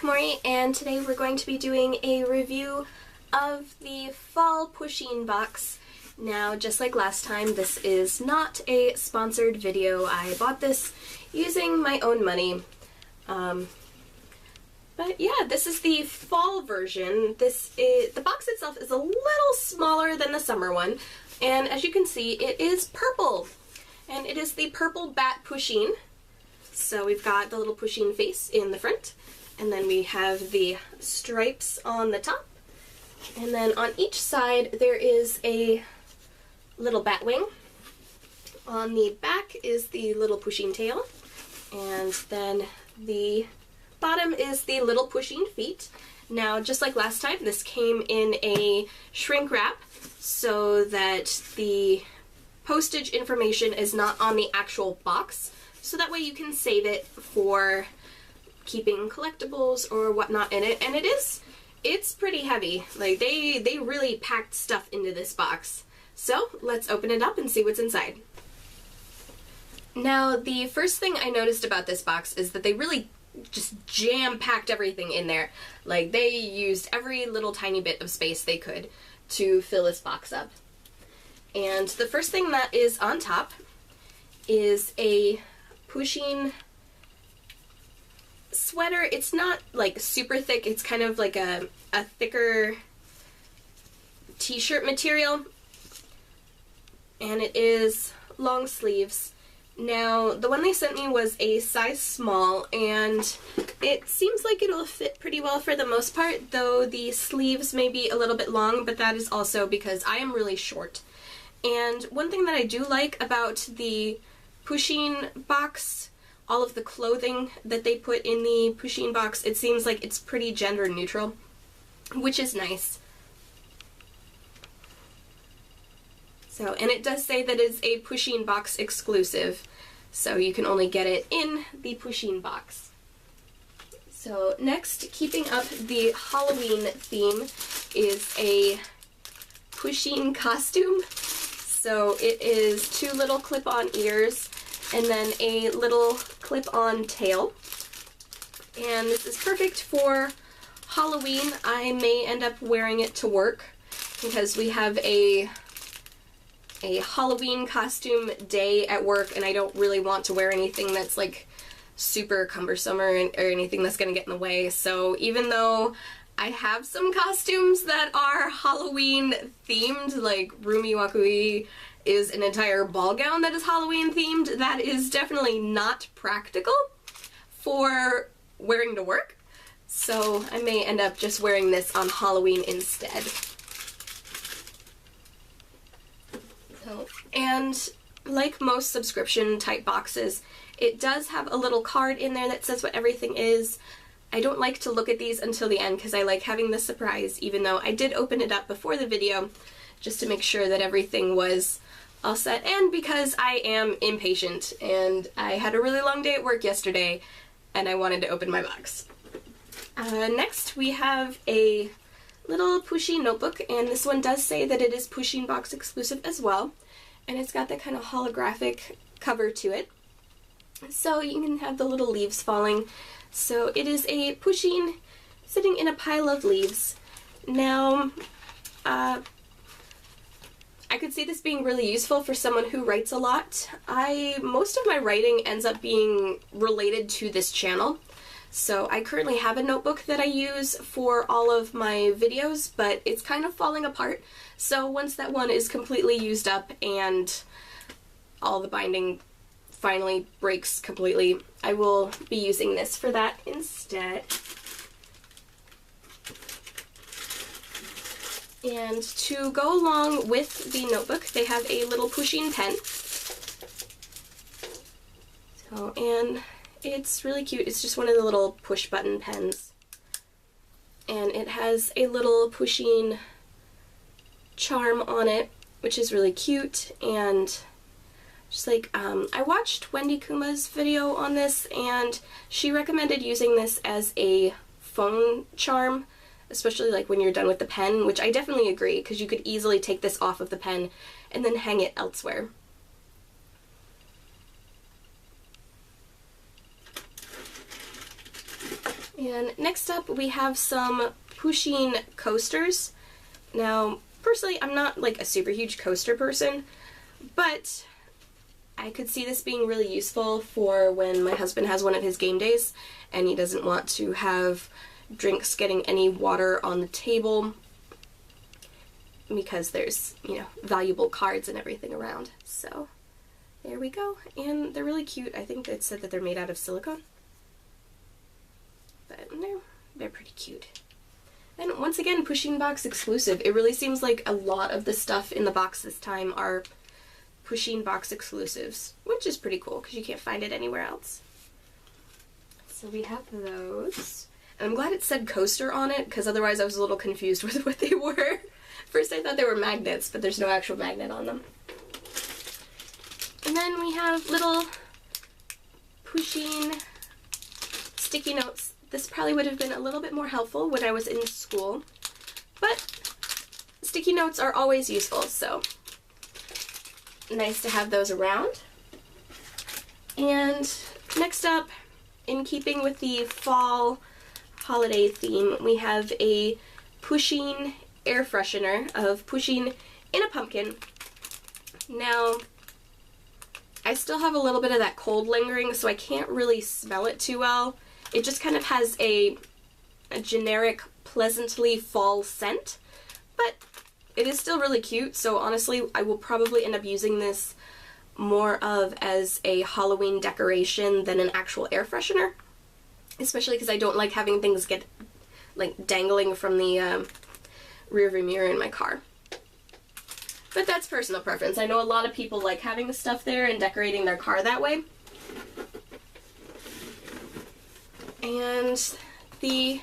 Kamori, and today we're going to be doing a review of the fall Pusheen box. Now, just like last time, this is not a sponsored video. I bought this using my own money. But yeah, this is the fall version. The box itself is a little smaller than the summer one, and as you can see, it is purple. And it is the purple bat Pusheen. So we've got the little Pusheen face in the front, and then we have the stripes on the top, and then on each side there is a little bat wing. On the back is the little Pusheen tail, and then the bottom is the little Pusheen feet. Now, just like last time, this came in a shrink wrap so that the postage information is not on the actual box, so that way you can save it for keeping collectibles or whatnot in it. And it's pretty heavy. Like, they really packed stuff into this box. So let's open it up and see what's inside. Now, the first thing I noticed about this box is that they really just jam-packed everything in there. Like, they used every little tiny bit of space they could to fill this box up. And the first thing that is on top is a Pusheen sweater. It's not like super thick, it's kind of like a thicker t-shirt material, and it is long sleeves. Now, the one they sent me was a size small, and it seems like it'll fit pretty well for the most part, though the sleeves may be a little bit long, but that is also because I am really short. And one thing that I do like about the Pusheen box, all of the clothing that they put in the Pusheen box, it seems like it's pretty gender neutral, which is nice. So, and it does say that it's a Pusheen box exclusive, so you can only get it in the Pusheen box. So next, keeping up the Halloween theme, is a Pusheen costume. So it is two little clip-on ears and then a little clip-on tail. And this is perfect for Halloween. I may end up wearing it to work because we have a Halloween costume day at work, and I don't really want to wear anything that's like super cumbersome or anything that's gonna get in the way. So even though I have some costumes that are Halloween themed, like Rumi Wakui is an entire ball gown that is Halloween themed, that is definitely not practical for wearing to work. So I may end up just wearing this on Halloween instead. So, and like most subscription type boxes, it does have a little card in there that says what everything is. I don't like to look at these until the end because I like having the surprise, even though I did open it up before the video just to make sure that everything was all set, and because I am impatient and I had a really long day at work yesterday and I wanted to open my box. Next we have a little Pusheen notebook, and this one does say that it is Pusheen box exclusive as well, and it's got that kind of holographic cover to it, so you can have the little leaves falling. So it is a Pusheen sitting in a pile of leaves. Now, I could see this being really useful for someone who writes a lot. Most of my writing ends up being related to this channel. So I currently have a notebook that I use for all of my videos, but it's kind of falling apart. So once that one is completely used up and all the binding finally breaks completely, I will be using this for that instead. And to go along with the notebook, they have a little Pusheen pen. So, and it's really cute. It's just one of the little push button pens. And it has a little Pusheen charm on it, which is really cute. And just like, I watched Wendy Kuma's video on this, and she recommended using this as a phone charm, especially like when you're done with the pen, which I definitely agree, because you could easily take this off of the pen and then hang it elsewhere. And next up we have some Pusheen coasters. Now, personally, I'm not like a super huge coaster person, but I could see this being really useful for when my husband has one of his game days and he doesn't want to have drinks getting any water on the table because there's, you know, valuable cards and everything around. So there we go. And they're really cute. I think it said that they're made out of silicone. But they're pretty cute. And once again, Pusheen Box exclusive. It really seems like a lot of the stuff in the box this time are Pusheen Box exclusives, which is pretty cool because you can't find it anywhere else. So we have those. And I'm glad it said coaster on it because otherwise I was a little confused with what they were. First I thought they were magnets, but there's no actual magnet on them. And then we have little Pusheen sticky notes. This probably would have been a little bit more helpful when I was in school, but sticky notes are always useful, so nice to have those around. And next up, in keeping with the fall holiday theme, we have a Pusheen air freshener of Pusheen in a pumpkin. Now, I still have a little bit of that cold lingering, so I can't really smell it too well. It just kind of has a generic, pleasantly fall scent, but it is still really cute, so honestly I will probably end up using this more of as a Halloween decoration than an actual air freshener, especially because I don't like having things get like dangling from the rearview mirror in my car. But that's personal preference. I know a lot of people like having the stuff there and decorating their car that way. And the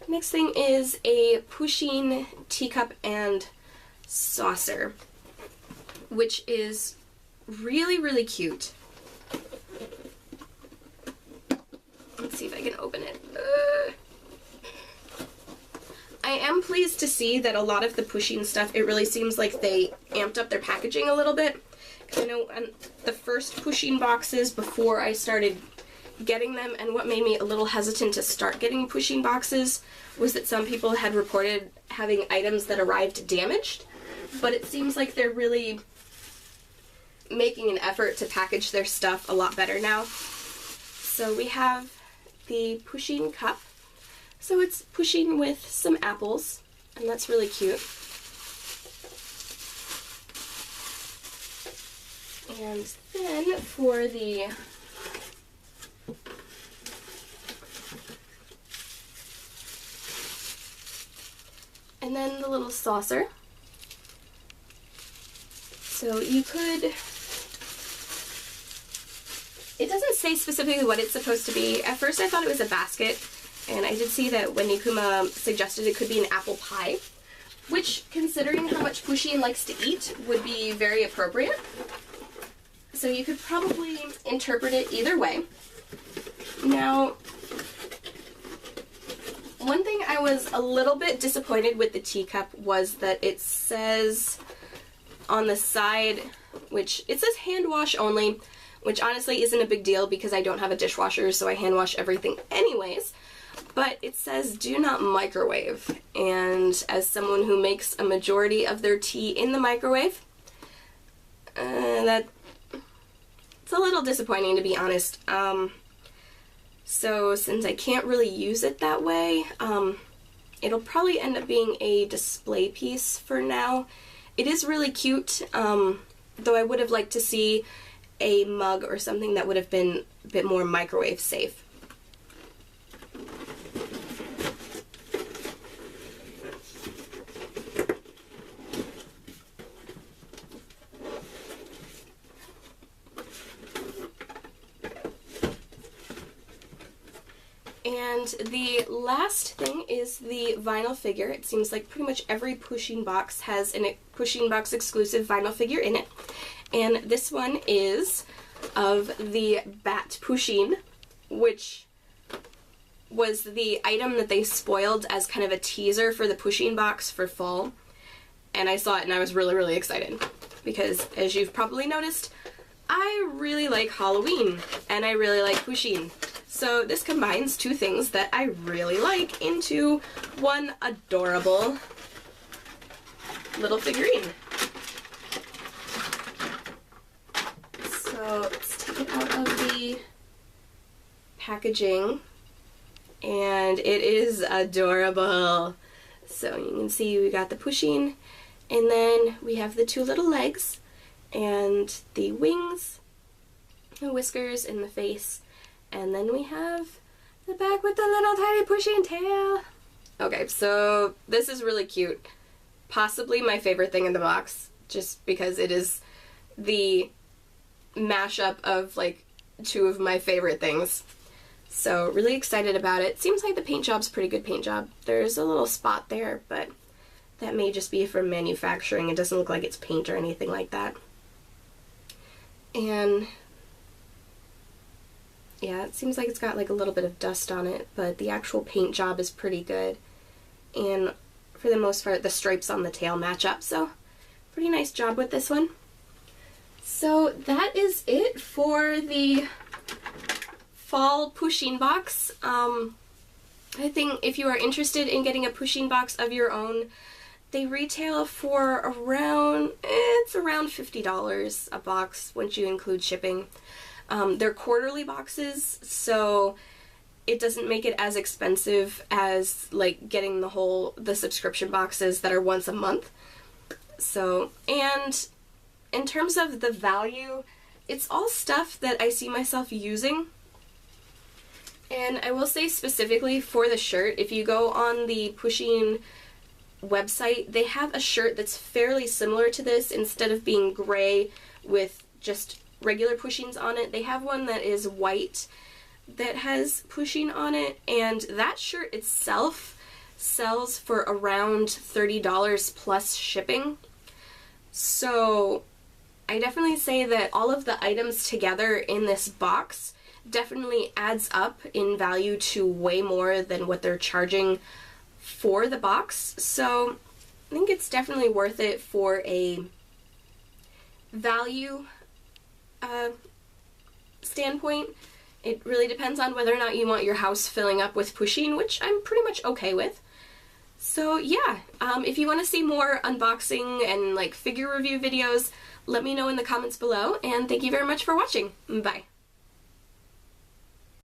next thing is a Pusheen teacup and saucer, which is really, really cute. Let's see if I can open it. I am pleased to see that a lot of the Pusheen stuff, it really seems like they amped up their packaging a little bit. I know the first Pusheen boxes before I started getting them, and what made me a little hesitant to start getting Pusheen boxes was that some people had reported having items that arrived damaged, but it seems like they're really making an effort to package their stuff a lot better now. So we have the Pusheen cup. So it's Pusheen with some apples, and that's really cute. And then for the little saucer. So you could, it doesn't say specifically what it's supposed to be. At first I thought it was a basket, and I did see that when Nikuma suggested it could be an apple pie, which, considering how much Pusheen likes to eat, would be very appropriate. So you could probably interpret it either way. Now, one thing I was a little bit disappointed with the teacup was that it says on the side, which it says hand wash only, which honestly isn't a big deal because I don't have a dishwasher, so I hand wash everything anyways. But it says do not microwave, and as someone who makes a majority of their tea in the microwave, it's a little disappointing, to be honest. So since I can't really use it that way, it'll probably end up being a display piece for now. It is really cute, though I would have liked to see a mug or something that would have been a bit more microwave safe. And the last thing is the vinyl figure. It seems like pretty much every Pusheen box has a Pusheen Box exclusive vinyl figure in it. And this one is of the Bat Pusheen, which was the item that they spoiled as kind of a teaser for the Pusheen box for fall. And I saw it and I was really, really excited because, as you've probably noticed, I really like Halloween and I really like Pusheen. So this combines two things that I really like into one adorable little figurine. So let's take it out of the packaging, and it is adorable. So you can see we got the Pusheen, and then we have the two little legs, and the wings, the whiskers, and the face, and then we have the back with the little tiny Pusheen tail. Okay, so this is really cute. Possibly my favorite thing in the box, just because it is the mashup of like two of my favorite things. So really excited about it. Seems like the paint job's pretty good paint job. There's a little spot there, but that may just be from manufacturing. It doesn't look like it's paint or anything like that. And yeah, it seems like it's got like a little bit of dust on it, but the actual paint job is pretty good. And for the most part, the stripes on the tail match up, so pretty nice job with this one. So that is it for the fall Pusheen box. I think if you are interested in getting a Pusheen box of your own, they retail for around $50 a box once you include shipping. They're quarterly boxes, so it doesn't make it as expensive as like getting the subscription boxes that are once a month. So, and in terms of the value, it's all stuff that I see myself using. And I will say specifically for the shirt, if you go on the Pusheen website, they have a shirt that's fairly similar to this. Instead of being gray with just regular Pusheens on it, they have one that is white that has Pusheen on it, and that shirt itself sells for around $30 plus shipping. So I definitely say that all of the items together in this box definitely adds up in value to way more than what they're charging for the box. So I think it's definitely worth it for a value standpoint. It really depends on whether or not you want your house filling up with Pusheen, which I'm pretty much okay with. So yeah, if you want to see more unboxing and like figure review videos, let me know in the comments below, and thank you very much for watching. Bye.